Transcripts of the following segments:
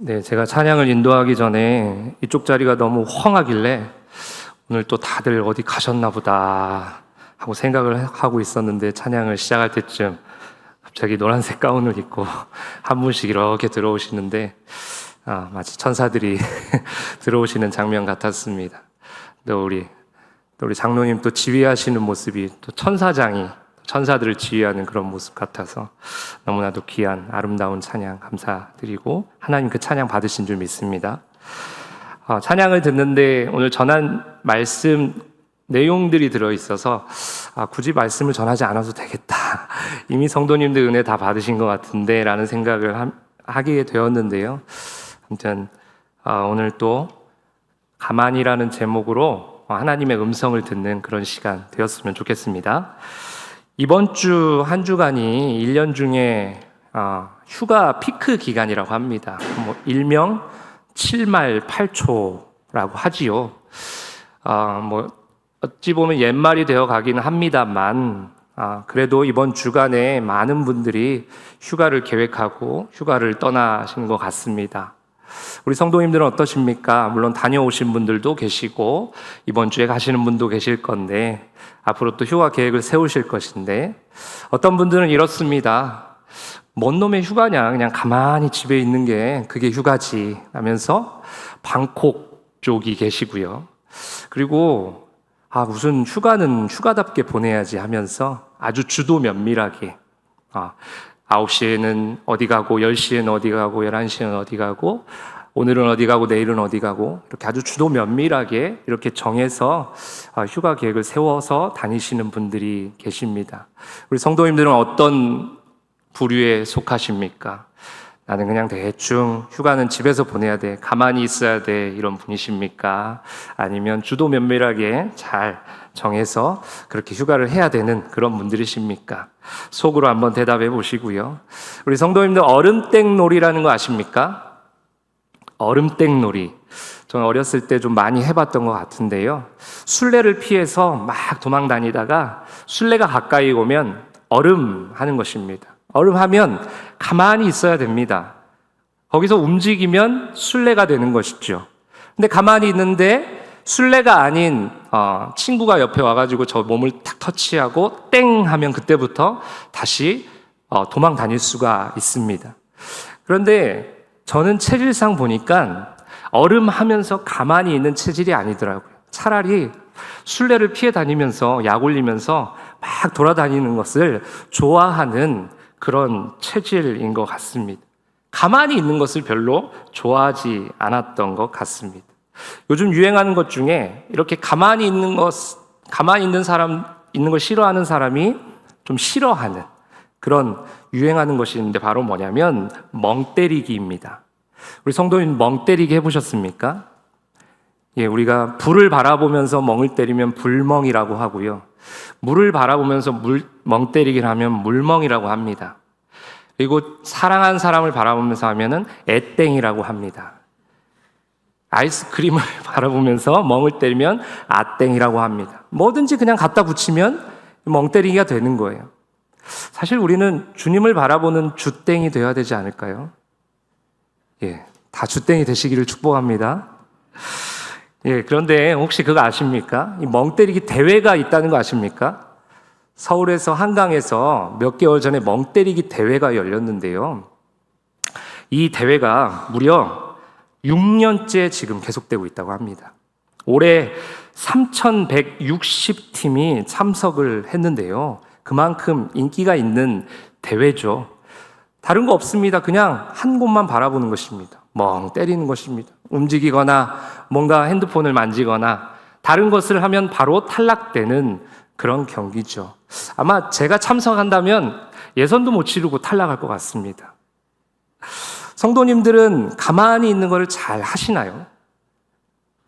네, 제가 찬양을 인도하기 전에 이쪽 자리가 너무 헝하길래 오늘 또 다들 어디 가셨나 보다 하고 생각을 하고 있었는데, 찬양을 시작할 때쯤 갑자기 노란색 가운을 입고 한 분씩 이렇게 들어오시는데 마치 천사들이 들어오시는 장면 같았습니다. 또 우리 장로님 또 지휘하시는 모습이 또 천사들을 지휘하는 그런 모습 같아서 너무나도 귀한 아름다운 찬양 감사드리고 하나님 그 찬양 받으신 줄 믿습니다. 찬양을 듣는데 오늘 전한 말씀 내용들이 들어있어서 굳이 말씀을 전하지 않아도 되겠다, 이미 성도님들 은혜 다 받으신 것 같은데 라는 생각을 하게 되었는데요. 아무튼 오늘 또 가만히라는 제목으로 하나님의 음성을 듣는 그런 시간 되었으면 좋겠습니다. 이번 주 한 주간이 1년 중에 휴가 피크 기간이라고 합니다. 일명 7말 8초라고 하지요. 어찌 보면 옛말이 되어 가기는 합니다만, 그래도 이번 주간에 많은 분들이 휴가를 계획하고 휴가를 떠나신 것 같습니다. 우리 성도님들은 어떠십니까? 물론 다녀오신 분들도 계시고 이번 주에 가시는 분도 계실 건데, 앞으로 또 휴가 계획을 세우실 것인데, 어떤 분들은 이렇습니다. 뭔 놈의 휴가냐, 그냥 가만히 집에 있는 게 그게 휴가지 하면서 방콕 쪽이 계시고요. 그리고 무슨 휴가는 휴가답게 보내야지 하면서 아주 주도 면밀하게 9시에는 어디 가고, 10시에는 어디 가고, 11시에는 어디 가고, 오늘은 어디 가고, 내일은 어디 가고, 이렇게 아주 주도 면밀하게 이렇게 정해서 휴가 계획을 세워서 다니시는 분들이 계십니다. 우리 성도님들은 어떤 부류에 속하십니까? 나는 그냥 대충 휴가는 집에서 보내야 돼, 가만히 있어야 돼, 이런 분이십니까? 아니면 주도 면밀하게 잘 정해서 그렇게 휴가를 해야 되는 그런 분들이십니까? 속으로 한번 대답해 보시고요. 우리 성도님들, 얼음땡놀이라는 거 아십니까? 얼음땡놀이. 저는 어렸을 때 좀 많이 해봤던 것 같은데요. 술래를 피해서 막 도망 다니다가 술래가 가까이 오면 얼음 하는 것입니다. 얼음하면 가만히 있어야 됩니다. 거기서 움직이면 술래가 되는 것이죠. 근데 가만히 있는데 술래가 아닌 친구가 옆에 와가지고 저 몸을 탁 터치하고 땡 하면 그때부터 다시 도망 다닐 수가 있습니다. 그런데 저는 체질상 보니까 얼음하면서 가만히 있는 체질이 아니더라고요. 차라리 술래를 피해 다니면서 약 올리면서 막 돌아다니는 것을 좋아하는 그런 체질인 것 같습니다. 가만히 있는 것을 별로 좋아하지 않았던 것 같습니다. 요즘 유행하는 것 중에 이렇게 가만히 있는 걸 싫어하는 사람이 좀 싫어하는 그런 유행하는 것이 있는데, 바로 뭐냐면 멍 때리기입니다. 우리 성도님, 멍 때리기 해보셨습니까? 우리가 불을 바라보면서 멍을 때리면 불멍이라고 하고요. 물을 바라보면서 멍 때리기를 하면 물멍이라고 합니다. 그리고 사랑한 사람을 바라보면서 하면은 애땡이라고 합니다. 아이스크림을 바라보면서 멍을 때리면 아땡이라고 합니다. 뭐든지 그냥 갖다 붙이면 멍 때리기가 되는 거예요. 사실 우리는 주님을 바라보는 주땡이 되어야 되지 않을까요? 다 주땡이 되시기를 축복합니다. 그런데 혹시 그거 아십니까? 이 멍 때리기 대회가 있다는 거 아십니까? 서울에서 한강에서 몇 개월 전에 멍 때리기 대회가 열렸는데요. 이 대회가 무려 6년째 지금 계속되고 있다고 합니다. 올해 3,160팀이 참석을 했는데요. 그만큼 인기가 있는 대회죠. 다른 거 없습니다. 그냥 한 곳만 바라보는 것입니다. 멍 때리는 것입니다. 움직이거나 뭔가 핸드폰을 만지거나 다른 것을 하면 바로 탈락되는 그런 경기죠. 아마 제가 참석한다면 예선도 못 치르고 탈락할 것 같습니다. 성도님들은 가만히 있는 걸 잘 하시나요?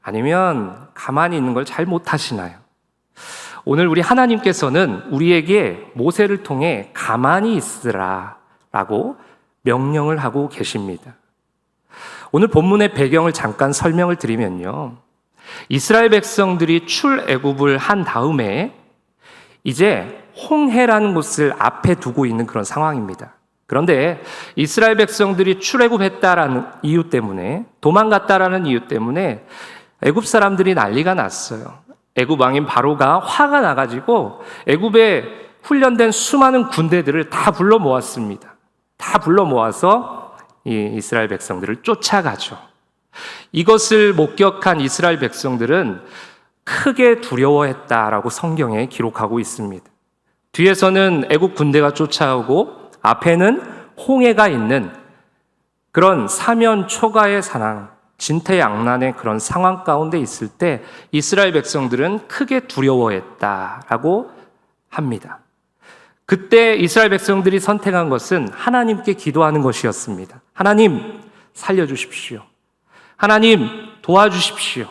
아니면 가만히 있는 걸 잘 못 하시나요? 오늘 우리 하나님께서는 우리에게 모세를 통해 가만히 있으라 라고 명령을 하고 계십니다. 오늘 본문의 배경을 잠깐 설명을 드리면요, 이스라엘 백성들이 출애굽을 한 다음에 이제 홍해라는 곳을 앞에 두고 있는 그런 상황입니다. 그런데 이스라엘 백성들이 출애굽했다라는 이유 때문에, 도망갔다라는 이유 때문에 애굽 사람들이 난리가 났어요. 애굽 왕인 바로가 화가 나가지고 애굽에 훈련된 수많은 군대들을 다 불러 모았습니다. 다 불러 모아서 이 이스라엘 백성들을 쫓아가죠. 이것을 목격한 이스라엘 백성들은 크게 두려워했다라고 성경에 기록하고 있습니다. 뒤에서는 애굽 군대가 쫓아오고 앞에는 홍해가 있는 그런 사면 초가의 상황, 진퇴양난의 그런 상황 가운데 있을 때 이스라엘 백성들은 크게 두려워했다라고 합니다. 그때 이스라엘 백성들이 선택한 것은 하나님께 기도하는 것이었습니다. 하나님 살려주십시오. 하나님 도와주십시오.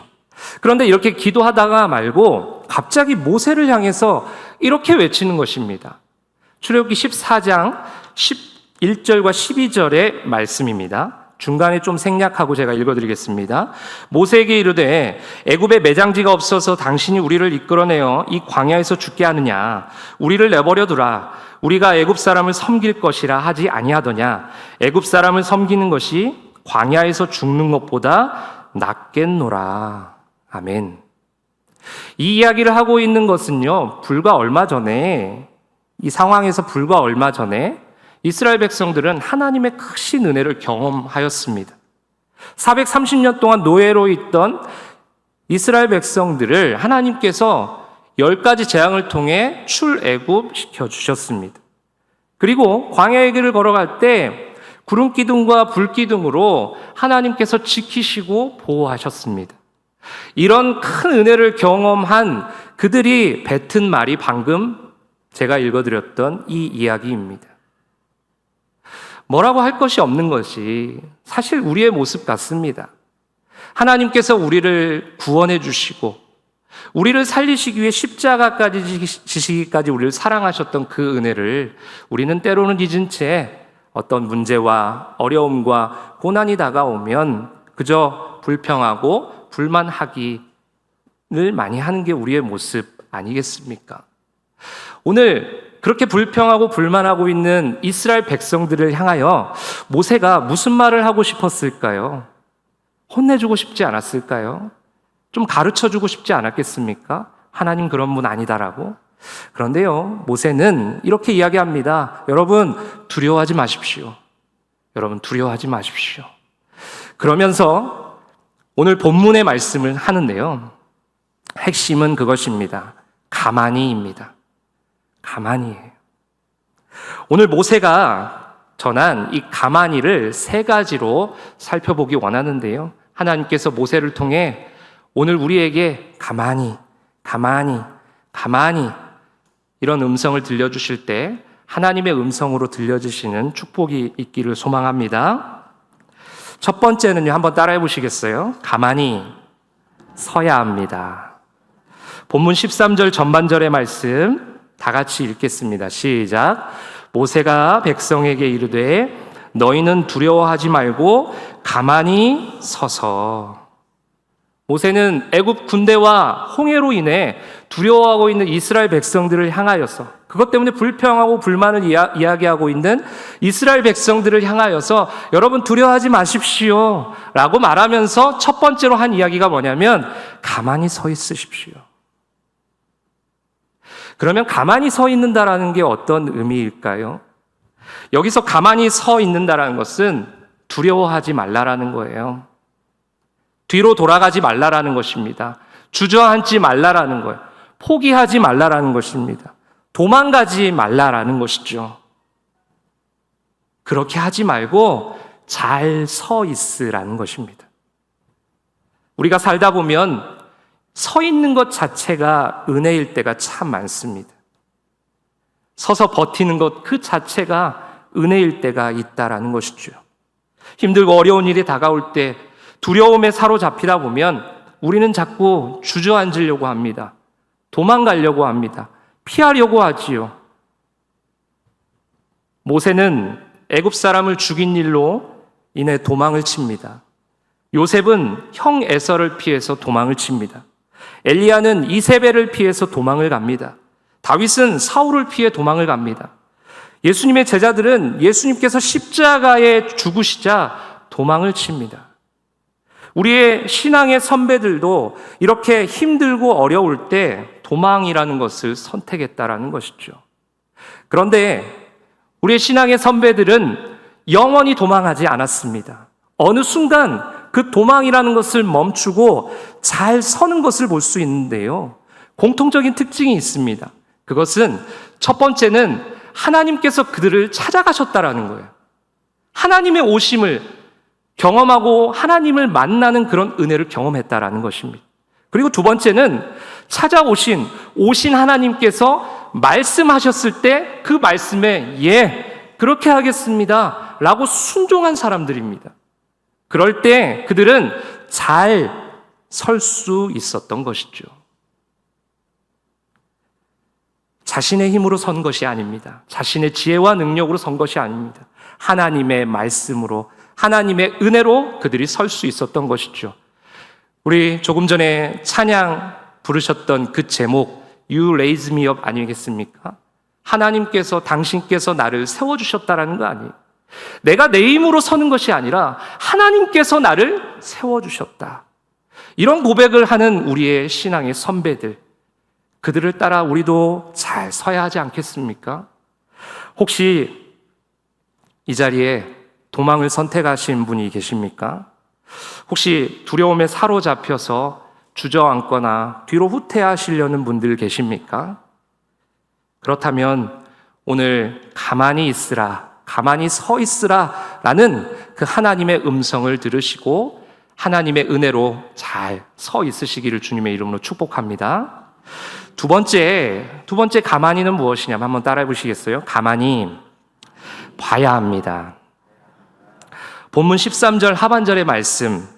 그런데 이렇게 기도하다가 말고 갑자기 모세를 향해서 이렇게 외치는 것입니다. 출애굽기 14장 11절과 12절의 말씀입니다. 중간에 좀 생략하고 제가 읽어드리겠습니다. 모세에게 이르되 애굽에 매장지가 없어서 당신이 우리를 이끌어내어 이 광야에서 죽게 하느냐. 우리를 내버려 두라. 우리가 애굽 사람을 섬길 것이라 하지 아니하더냐. 애굽 사람을 섬기는 것이 광야에서 죽는 것보다 낫겠노라. 아멘. 이 이야기를 하고 있는 것은요, 이 상황에서 불과 얼마 전에 이스라엘 백성들은 하나님의 크신 은혜를 경험하였습니다. 430년 동안 노예로 있던 이스라엘 백성들을 하나님께서 10가지 재앙을 통해 출애굽시켜 주셨습니다. 그리고 광야의 길을 걸어갈 때 구름 기둥과 불 기둥으로 하나님께서 지키시고 보호하셨습니다. 이런 큰 은혜를 경험한 그들이 뱉은 말이 방금 제가 읽어드렸던 이 이야기입니다. 뭐라고 할 것이 없는 것이 사실 우리의 모습 같습니다. 하나님께서 우리를 구원해 주시고 우리를 살리시기 위해 십자가까지 지시기까지 우리를 사랑하셨던 그 은혜를 우리는 때로는 잊은 채 어떤 문제와 어려움과 고난이 다가오면 그저 불평하고 불만하기를 많이 하는 게 우리의 모습 아니겠습니까? 오늘 그렇게 불평하고 불만하고 있는 이스라엘 백성들을 향하여 모세가 무슨 말을 하고 싶었을까요? 혼내주고 싶지 않았을까요? 좀 가르쳐주고 싶지 않았겠습니까? 하나님 그런 분 아니다라고. 그런데요, 모세는 이렇게 이야기합니다. 여러분 두려워하지 마십시오. 여러분 두려워하지 마십시오. 그러면서 오늘 본문의 말씀을 하는데요, 핵심은 그것입니다. 가만히입니다. 가만히예요. 오늘 모세가 전한 이 가만히를 3가지로 살펴보기 원하는데요, 하나님께서 모세를 통해 오늘 우리에게 가만히 이런 음성을 들려주실 때 하나님의 음성으로 들려주시는 축복이 있기를 소망합니다. 첫 번째는요, 한번 따라해 보시겠어요? 가만히 서야 합니다. 본문 13절 전반절의 말씀 다 같이 읽겠습니다. 시작. 모세가 백성에게 이르되 너희는 두려워하지 말고 가만히 서서. 모세는 애굽 군대와 홍해로 인해 두려워하고 있는 이스라엘 백성들을 향하여서, 그것 때문에 불평하고 불만을 이야기하고 있는 이스라엘 백성들을 향하여서 여러분 두려워하지 마십시오 라고 말하면서 첫 번째로 한 이야기가 뭐냐면 가만히 서 있으십시오. 그러면 가만히 서 있는다라는 게 어떤 의미일까요? 여기서 가만히 서 있는다라는 것은 두려워하지 말라라는 거예요. 뒤로 돌아가지 말라라는 것입니다. 주저앉지 말라라는 거예요. 포기하지 말라라는 것입니다. 도망가지 말라라는 것이죠. 그렇게 하지 말고 잘 서 있으라는 것입니다. 우리가 살다 보면 서 있는 것 자체가 은혜일 때가 참 많습니다. 서서 버티는 것 그 자체가 은혜일 때가 있다라는 것이죠. 힘들고 어려운 일이 다가올 때 두려움에 사로잡히다 보면 우리는 자꾸 주저앉으려고 합니다. 도망가려고 합니다. 피하려고 하지요. 모세는 애굽 사람을 죽인 일로 인해 도망을 칩니다. 요셉은 형 에서를 피해서 도망을 칩니다. 엘리야는 이세벨을 피해서 도망을 갑니다. 다윗은 사울을 피해 도망을 갑니다. 예수님의 제자들은 예수님께서 십자가에 죽으시자 도망을 칩니다. 우리의 신앙의 선배들도 이렇게 힘들고 어려울 때 도망이라는 것을 선택했다라는 것이죠. 그런데 우리의 신앙의 선배들은 영원히 도망하지 않았습니다. 어느 순간 그 도망이라는 것을 멈추고 잘 서는 것을 볼 수 있는데요. 공통적인 특징이 있습니다. 그것은 첫 번째는 하나님께서 그들을 찾아가셨다라는 거예요. 하나님의 오심을 경험하고 하나님을 만나는 그런 은혜를 경험했다라는 것입니다. 그리고 두 번째는 오신 하나님께서 말씀하셨을 때 그 말씀에 예, 그렇게 하겠습니다 라고 순종한 사람들입니다. 그럴 때 그들은 잘 설 수 있었던 것이죠. 자신의 힘으로 선 것이 아닙니다. 자신의 지혜와 능력으로 선 것이 아닙니다. 하나님의 말씀으로, 하나님의 은혜로 그들이 설 수 있었던 것이죠. 우리 조금 전에 찬양 부르셨던 그 제목 You raise me up 아니겠습니까? 하나님께서, 당신께서 나를 세워주셨다라는 거 아니에요. 내가 내 힘으로 서는 것이 아니라 하나님께서 나를 세워주셨다. 이런 고백을 하는 우리의 신앙의 선배들, 그들을 따라 우리도 잘 서야 하지 않겠습니까? 혹시 이 자리에 도망을 선택하신 분이 계십니까? 혹시 두려움에 사로잡혀서 주저앉거나 뒤로 후퇴하시려는 분들 계십니까? 그렇다면 오늘 가만히 있으라, 가만히 서 있으라 라는 그 하나님의 음성을 들으시고 하나님의 은혜로 잘 서 있으시기를 주님의 이름으로 축복합니다. 두 번째 가만히는 무엇이냐면 한번 따라해 보시겠어요? 가만히 봐야 합니다. 본문 13절 하반절의 말씀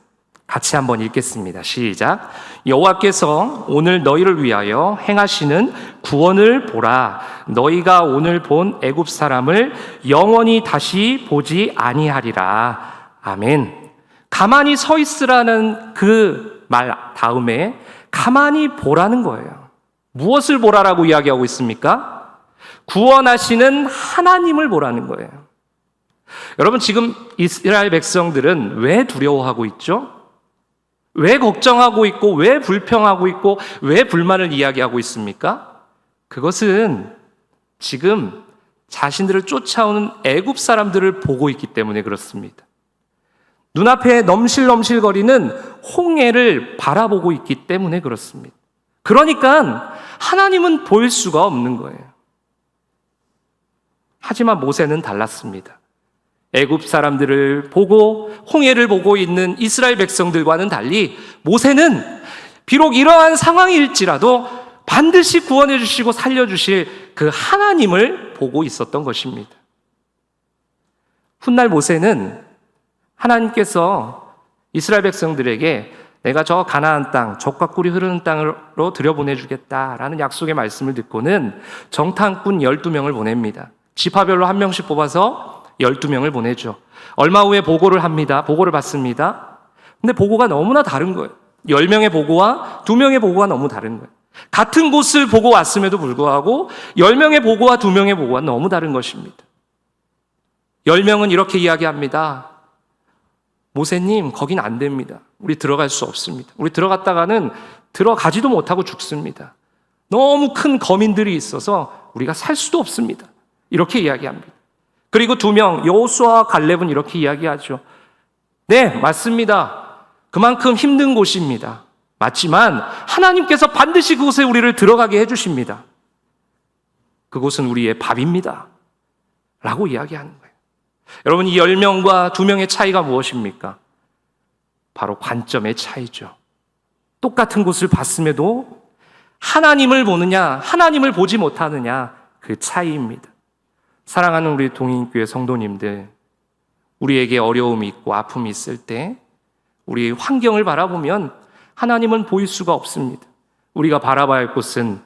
같이 한번 읽겠습니다. 시작. 여호와께서 오늘 너희를 위하여 행하시는 구원을 보라. 너희가 오늘 본 애굽 사람을 영원히 다시 보지 아니하리라. 아멘. 가만히 서 있으라는 그 말 다음에 가만히 보라는 거예요. 무엇을 보라라고 이야기하고 있습니까? 구원하시는 하나님을 보라는 거예요. 여러분, 지금 이스라엘 백성들은 왜 두려워하고 있죠? 왜 걱정하고 있고, 왜 불평하고 있고, 왜 불만을 이야기하고 있습니까? 그것은 지금 자신들을 쫓아오는 애굽 사람들을 보고 있기 때문에 그렇습니다. 눈앞에 넘실넘실거리는 홍해를 바라보고 있기 때문에 그렇습니다. 그러니까 하나님은 보일 수가 없는 거예요. 하지만 모세는 달랐습니다. 애굽 사람들을 보고 홍해를 보고 있는 이스라엘 백성들과는 달리 모세는 비록 이러한 상황일지라도 반드시 구원해 주시고 살려주실 그 하나님을 보고 있었던 것입니다. 훗날 모세는 하나님께서 이스라엘 백성들에게 내가 저 가나안 땅, 젖과 꿀이 흐르는 땅으로 들여보내주겠다라는 약속의 말씀을 듣고는 정탐꾼 12명을 보냅니다. 지파별로 한 명씩 뽑아서 12명을 보내죠. 얼마 후에 보고를 합니다. 보고를 받습니다. 근데 보고가 너무나 다른 거예요. 10명의 보고와 2명의 보고가 너무 다른 거예요. 같은 곳을 보고 왔음에도 불구하고 10명의 보고와 2명의 보고가 너무 다른 것입니다. 10명은 이렇게 이야기합니다. 모세님, 거긴 안 됩니다. 우리 들어갈 수 없습니다. 우리 들어갔다가는 들어가지도 못하고 죽습니다. 너무 큰 거민들이 있어서 우리가 살 수도 없습니다. 이렇게 이야기합니다. 그리고 2명, 여호수아와 갈렙은 이렇게 이야기하죠. 네, 맞습니다. 그만큼 힘든 곳입니다. 맞지만 하나님께서 반드시 그곳에 우리를 들어가게 해주십니다. 그곳은 우리의 밥입니다. 라고 이야기하는 거예요. 여러분, 이 10명과 2명의 차이가 무엇입니까? 바로 관점의 차이죠. 똑같은 곳을 봤음에도 하나님을 보느냐, 하나님을 보지 못하느냐, 그 차이입니다. 사랑하는 우리 동인교회 성도님들, 우리에게 어려움이 있고 아픔이 있을 때 우리 환경을 바라보면 하나님은 보일 수가 없습니다. 우리가 바라봐야 할 곳은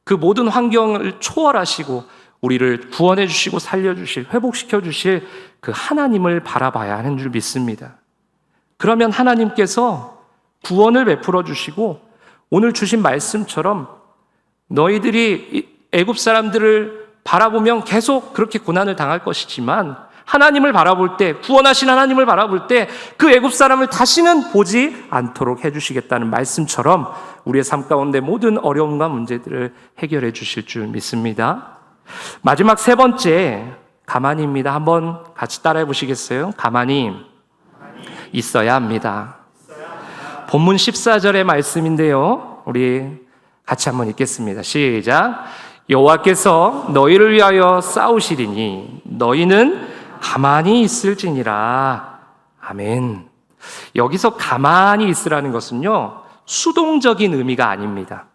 그 모든 환경을 초월하시고 우리를 구원해 주시고 살려주실, 회복시켜 주실 그 하나님을 바라봐야 하는 줄 믿습니다. 그러면 하나님께서 구원을 베풀어 주시고 오늘 주신 말씀처럼 너희들이 애굽 사람들을 바라보면 계속 그렇게 고난을 당할 것이지만 하나님을 바라볼 때, 구원하신 하나님을 바라볼 때 그 애굽 사람을 다시는 보지 않도록 해주시겠다는 말씀처럼 우리의 삶 가운데 모든 어려움과 문제들을 해결해 주실 줄 믿습니다. 마지막 세 번째, 가만히입니다. 한번 같이 따라해 보시겠어요? 가만히 있어야 합니다. 본문 14절의 말씀인데요, 우리 같이 한번 읽겠습니다. 시작. 여호와께서 너희를 위하여 싸우시리니 너희는 가만히 있을지니라. 아멘. 여기서 가만히 있으라는 것은요, 수동적인 의미가 아닙니다.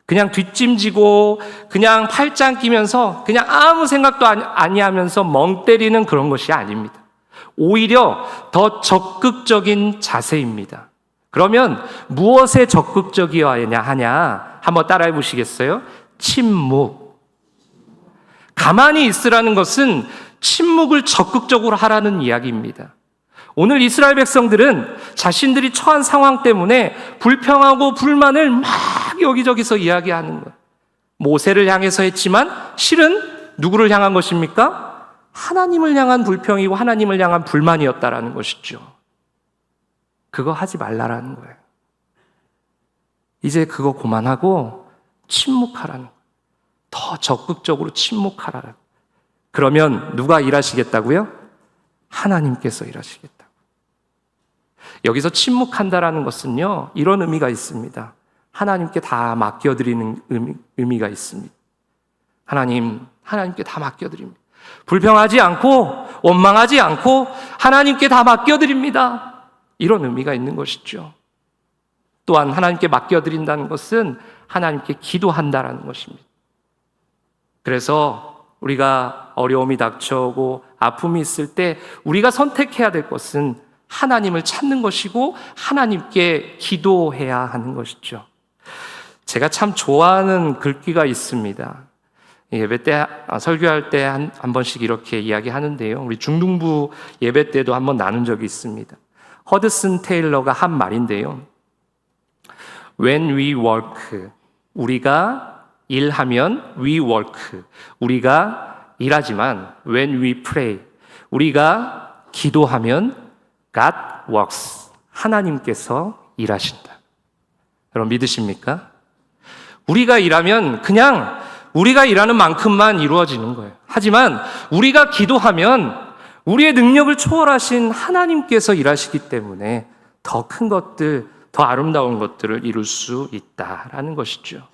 그냥 뒷짐지고 그냥 팔짱 끼면서 그냥 아무 생각도 아니하면서 멍 때리는 그런 것이 아닙니다. 오히려 더 적극적인 자세입니다. 그러면 무엇에 적극적이어야 하냐? 한번 따라해 보시겠어요? 침묵. 가만히 있으라는 것은 침묵을 적극적으로 하라는 이야기입니다. 오늘 이스라엘 백성들은 자신들이 처한 상황 때문에 불평하고 불만을 막 여기저기서 이야기하는 거예요. 모세를 향해서 했지만 실은 누구를 향한 것입니까? 하나님을 향한 불평이고 하나님을 향한 불만이었다라는 것이죠. 그거 하지 말라라는 거예요. 이제 그거 그만하고 침묵하라는 거예요. 더 적극적으로 침묵하라는. 그러면 누가 일하시겠다고요? 하나님께서 일하시겠다고. 여기서 침묵한다라는 것은요, 이런 의미가 있습니다. 하나님께 다 맡겨드리는 의미가 있습니다. 하나님께 다 맡겨드립니다. 불평하지 않고 원망하지 않고 하나님께 다 맡겨드립니다. 이런 의미가 있는 것이죠. 또한 하나님께 맡겨드린다는 것은 하나님께 기도한다라는 것입니다. 그래서 우리가 어려움이 닥쳐오고 아픔이 있을 때 우리가 선택해야 될 것은 하나님을 찾는 것이고 하나님께 기도해야 하는 것이죠. 제가 참 좋아하는 글귀가 있습니다. 예배 때, 설교할 때 한 번씩 이렇게 이야기하는데요. 우리 중등부 예배 때도 한번 나눈 적이 있습니다. 허드슨 테일러가 한 말인데요. When we work, 우리가 일하면 we work, 우리가 일하지만 when we pray, 우리가 기도하면 God works, 하나님께서 일하신다. 여러분 믿으십니까? 우리가 일하면 그냥 우리가 일하는 만큼만 이루어지는 거예요. 하지만 우리가 기도하면 우리의 능력을 초월하신 하나님께서 일하시기 때문에 더 큰 것들, 더 아름다운 것들을 이룰 수 있다라는 것이죠.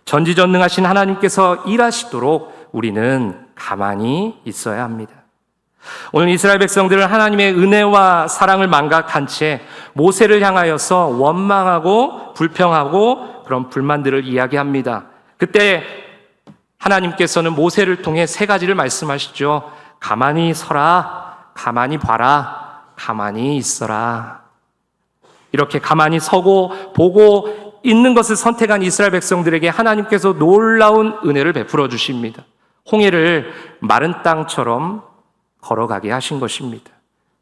전지전능하신 하나님께서 일하시도록 우리는 가만히 있어야 합니다. 오늘 이스라엘 백성들은 하나님의 은혜와 사랑을 망각한 채 모세를 향하여서 원망하고 불평하고 그런 불만들을 이야기합니다. 그때 하나님께서는 모세를 통해 세 가지를 말씀하시죠. 가만히 서라, 가만히 봐라, 가만히 있어라. 이렇게 가만히 서고 보고 있는 것을 선택한 이스라엘 백성들에게 하나님께서 놀라운 은혜를 베풀어 주십니다. 홍해를 마른 땅처럼 걸어가게 하신 것입니다.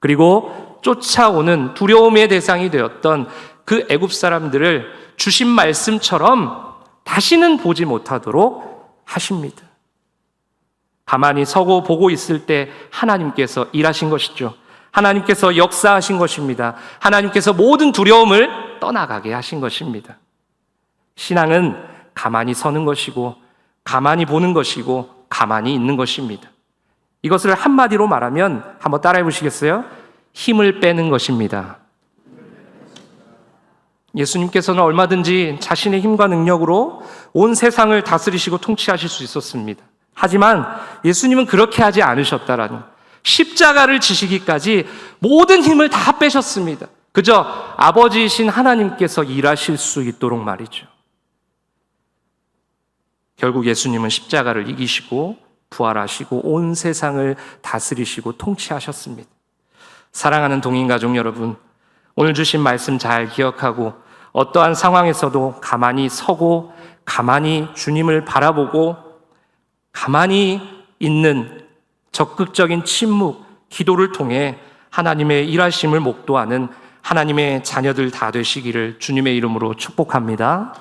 그리고 쫓아오는 두려움의 대상이 되었던 그 애굽 사람들을 주신 말씀처럼 다시는 보지 못하도록 하십니다. 가만히 서고 보고 있을 때 하나님께서 일하신 것이죠. 하나님께서 역사하신 것입니다. 하나님께서 모든 두려움을 떠나가게 하신 것입니다. 신앙은 가만히 서는 것이고 가만히 보는 것이고 가만히 있는 것입니다. 이것을 한마디로 말하면 한번 따라해 보시겠어요? 힘을 빼는 것입니다. 예수님께서는 얼마든지 자신의 힘과 능력으로 온 세상을 다스리시고 통치하실 수 있었습니다. 하지만 예수님은 그렇게 하지 않으셨다라는, 십자가를 지시기까지 모든 힘을 다 빼셨습니다. 그저 아버지이신 하나님께서 일하실 수 있도록 말이죠. 결국 예수님은 십자가를 이기시고 부활하시고 온 세상을 다스리시고 통치하셨습니다. 사랑하는 동인가족 여러분, 오늘 주신 말씀 잘 기억하고 어떠한 상황에서도 가만히 서고 가만히 주님을 바라보고 가만히 있는 적극적인 침묵, 기도를 통해 하나님의 일하심을 목도하는 하나님의 자녀들 다 되시기를 주님의 이름으로 축복합니다.